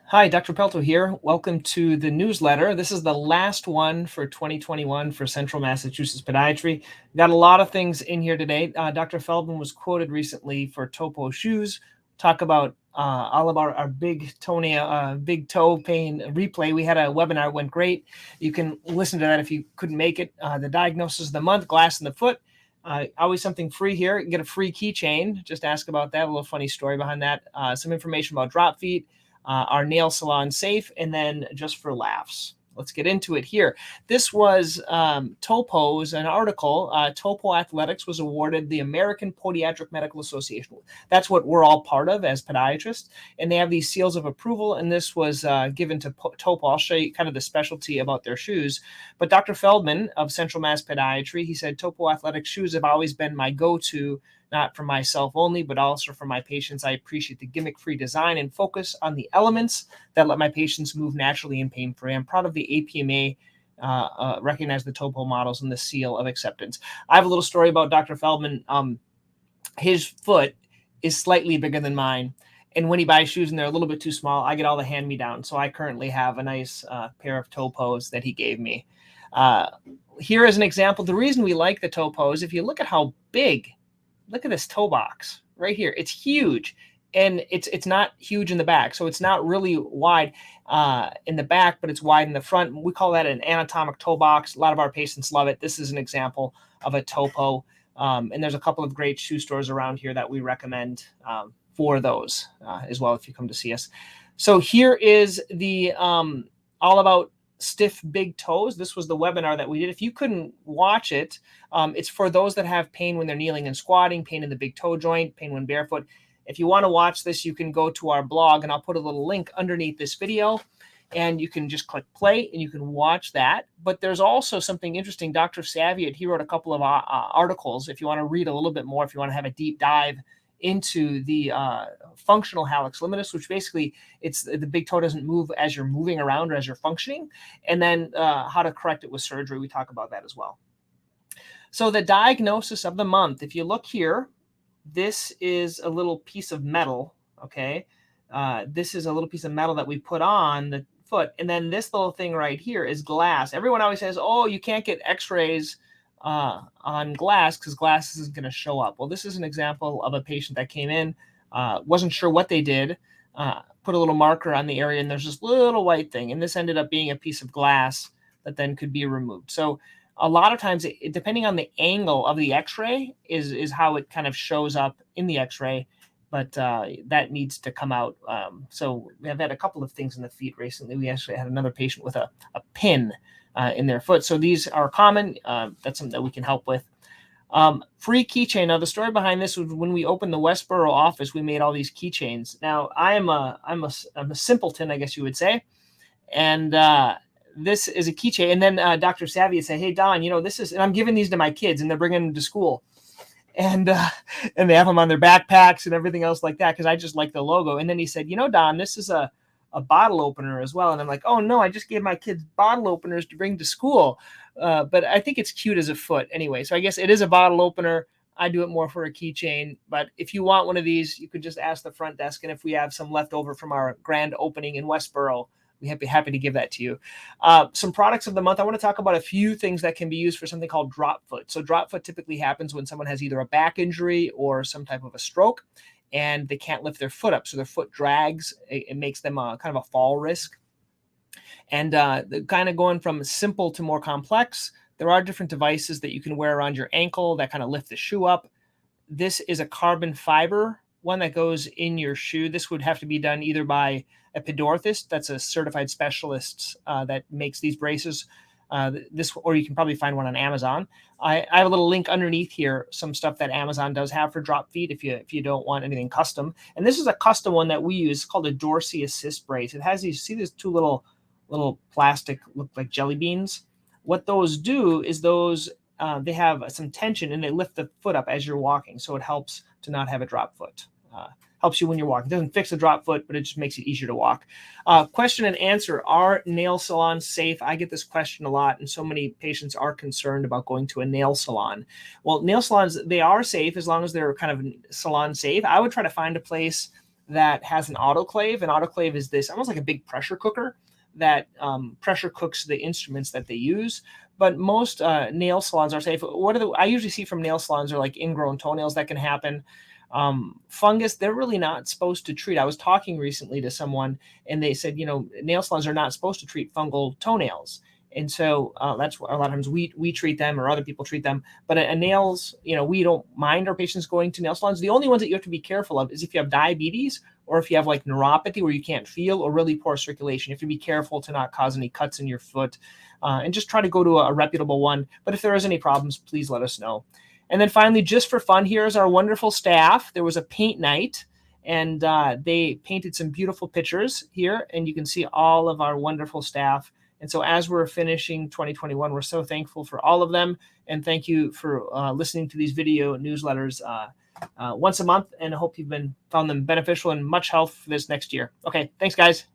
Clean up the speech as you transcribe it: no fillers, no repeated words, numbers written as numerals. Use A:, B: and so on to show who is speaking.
A: Hi, Dr. Pelto here. Welcome to the newsletter. This is the last one for 2021 for Central Massachusetts Podiatry. Got a lot of things in here today. Dr. Feldman was quoted recently for Topo shoes. Talk about all about our big toenail, big toe pain replay. We had a webinar, it went great. You can listen to that if you couldn't make it. The diagnosis of the month, glass in the foot. Always something free here. Get a free keychain. Just ask about that. A little funny story behind that. Some information about drop feet. Our nail salon safe, and then just for laughs. Let's get into it here. This was Topo's, an article. Topo Athletics was awarded the American Podiatric Medical Association. That's what we're all part of as podiatrists. And they have these seals of approval. And this was given to Topo. I'll show you kind of the specialty about their shoes. But Dr. Feldman of Central Mass Podiatry, he said, Topo Athletic shoes have always been my go-to, not for myself only, but also for my patients. I appreciate the gimmick-free design and focus on the elements that let my patients move naturally and pain-free. I'm proud of the APMA recognize the Topo models and the seal of acceptance. I have a little story about Dr. Feldman. His foot is slightly bigger than mine. And when he buys shoes and they're a little bit too small, I get all the hand-me-downs. So I currently have a nice pair of Topos that he gave me. Here is an example. The reason we like the Topos, if you look at how big, look at this toe box right here. It's huge, and it's not huge in the back. So it's not really wide in the back, but it's wide in the front. We call that an anatomic toe box. A lot of our patients love it. This is an example of a Topo. And there's a couple of great shoe stores around here that we recommend for those as well if you come to see us. So here is the all about stiff big toes. This was the webinar that we did. If you couldn't watch it, it's for those that have pain when they're kneeling and squatting, pain in the big toe joint, pain when barefoot. If you want to watch this, you can go to our blog, and I'll put a little link underneath this video, and you can just click play and you can watch that. But there's also something interesting. Dr. Saviat, he wrote a couple of articles. If you want to read a little bit more, if you want to have a deep dive into the functional hallux limitus, which basically it's the big toe doesn't move as you're moving around or as you're functioning, and then how to correct it with surgery. We talk about that as well. So the diagnosis of the month, if you look here, this is a little piece of metal, okay? This is a little piece of metal that we put on the foot, and then this little thing right here is glass. Everyone always says, oh, you can't get x-rays on glass because glass isn't going to show up. Well, this is an example of a patient that came in, wasn't sure what they did, put a little marker on the area, and there's this little white thing. And this ended up being a piece of glass that then could be removed. So a lot of times, depending on the angle of the x-ray is how it kind of shows up in the x-ray. But that needs to come out. So we have had a couple of things in the feet recently. We actually had another patient with a pin in their foot. So these are common. That's something that we can help with. Free keychain. Now the story behind this was when we opened the Westboro office, we made all these keychains. Now I'm a simpleton, I guess you would say. And this is a keychain. And then Dr. Savvy said, hey, Don, this is, and I'm giving these to my kids and they're bringing them to school. And they have them on their backpacks and everything else like that because I just like the logo. And then he said, Don, this is a bottle opener as well. And I'm like, oh, no, I just gave my kids bottle openers to bring to school. But I think it's cute as a foot anyway. So I guess it is a bottle opener. I do it more for a keychain. But if you want one of these, you could just ask the front desk. And if we have some left over from our grand opening in Westboro, we'd be happy to give that to you. Some products of the month. I want to talk about a few things that can be used for something called drop foot. So drop foot typically happens when someone has either a back injury or some type of a stroke, and they can't lift their foot up. So their foot drags. It makes them kind of a fall risk. And kind of going from simple to more complex, there are different devices that you can wear around your ankle that kind of lift the shoe up. This is a carbon fiber one that goes in your shoe. This would have to be done either by a podorthist, that's a certified specialist that makes these braces. Or you can probably find one on Amazon. I have a little link underneath here, some stuff that Amazon does have for drop feet if you don't want anything custom. And this is a custom one that we use. It's called a Dorsey Assist brace. It has these two little plastic, look like jelly beans. What those do is they have some tension and they lift the foot up as you're walking. So it helps to not have a drop foot. Helps you when you're walking. It doesn't fix the drop foot, but it just makes it easier to walk. Question and answer. Are nail salons safe? I get this question a lot, and so many patients are concerned about going to a nail salon. Well, nail salons, they are safe as long as they're kind of salon safe. I would try to find a place that has an autoclave. An autoclave is this almost like a big pressure cooker that pressure cooks the instruments that they use. But most nail salons are safe. What are the I usually see from nail salons are like ingrown toenails that can happen. Fungus, they're really not supposed to treat. I was talking recently to someone and they said, nail salons are not supposed to treat fungal toenails. And so that's why a lot of times we treat them or other people treat them. But a nails, we don't mind our patients going to nail salons. The only ones that you have to be careful of is if you have diabetes or if you have like neuropathy where you can't feel or really poor circulation. You have to be careful to not cause any cuts in your foot and just try to go to a reputable one. But if there is any problems, please let us know. And then finally, just for fun, here's our wonderful staff. There was a paint night and they painted some beautiful pictures here. And you can see all of our wonderful staff. And so as we're finishing 2021, we're so thankful for all of them. And thank you for listening to these video newsletters once a month. And I hope you've found them beneficial and much health for this next year. Okay, thanks, guys.